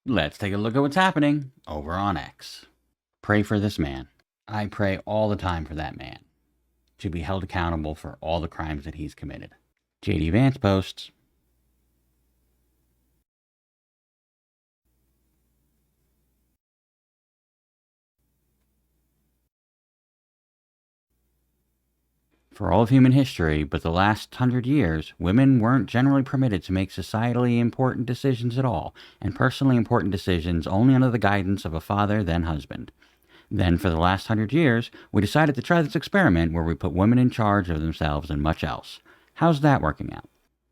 Let's take a look at what's happening over on X. Pray for this man. I pray all the time for that man to be held accountable for all the crimes that he's committed. JD Vance posts, for all of human history, but the last 100 years, women weren't generally permitted to make societally important decisions at all, and personally important decisions only under the guidance of a father, then husband. Then, for the last 100 years, we decided to try this experiment where we put women in charge of themselves and much else. How's that working out?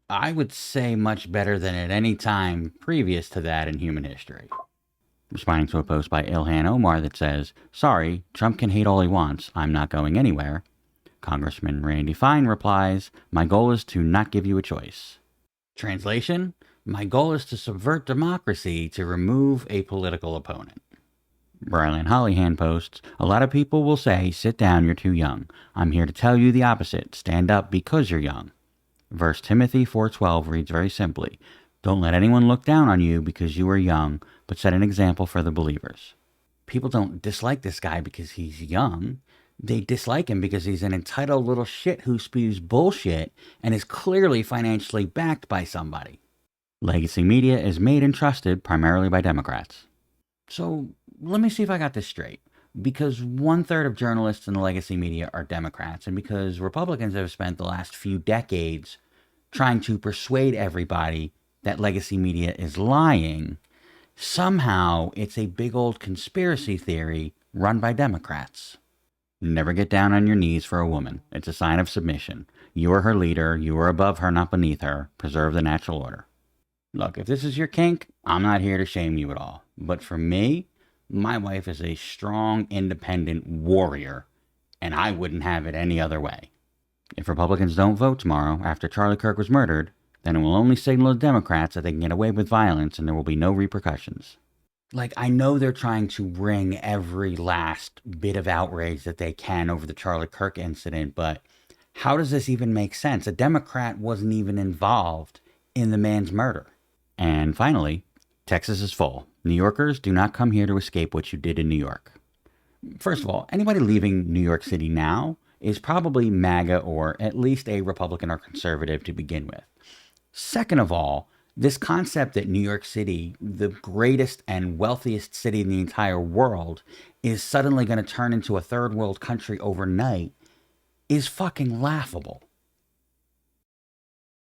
I would say much better than at any time previous to that in human history. Responding to a post by Ilhan Omar that says, "Sorry, Trump can hate all he wants. I'm not going anywhere." Congressman Randy Fine replies, "My goal is to not give you a choice." Translation, my goal is to subvert democracy to remove a political opponent. Brian Hollyhan posts, "A lot of people will say, sit down, you're too young. I'm here to tell you the opposite. Stand up because you're young." 1 Timothy 4:12 reads very simply, "Don't let anyone look down on you because you are young, but set an example for the believers." People don't dislike this guy because he's young. They dislike him because he's an entitled little shit who spews bullshit and is clearly financially backed by somebody. Legacy media is made and trusted primarily by Democrats. So let me see if I got this straight. Because 1/3 of journalists in the legacy media are Democrats, and because Republicans have spent the last few decades trying to persuade everybody that legacy media is lying, somehow it's a big old conspiracy theory run by Democrats. Never get down on your knees for a woman. It's a sign of submission. You are her leader. You are above her, not beneath her. Preserve the natural order. Look, if this is your kink, I'm not here to shame you at all. But for me, my wife is a strong, independent warrior, and I wouldn't have it any other way. If Republicans don't vote tomorrow after Charlie Kirk was murdered, then it will only signal to Democrats that they can get away with violence and there will be no repercussions. Like, I know they're trying to wring every last bit of outrage that they can over the Charlie Kirk incident, but how does this even make sense? A Democrat wasn't even involved in the man's murder. And finally, Texas is full. New Yorkers, do not come here to escape what you did in New York. First of all, anybody leaving New York City now is probably MAGA or at least a Republican or conservative to begin with. Second of all, this concept that New York City, the greatest and wealthiest city in the entire world, is suddenly going to turn into a third world country overnight is fucking laughable.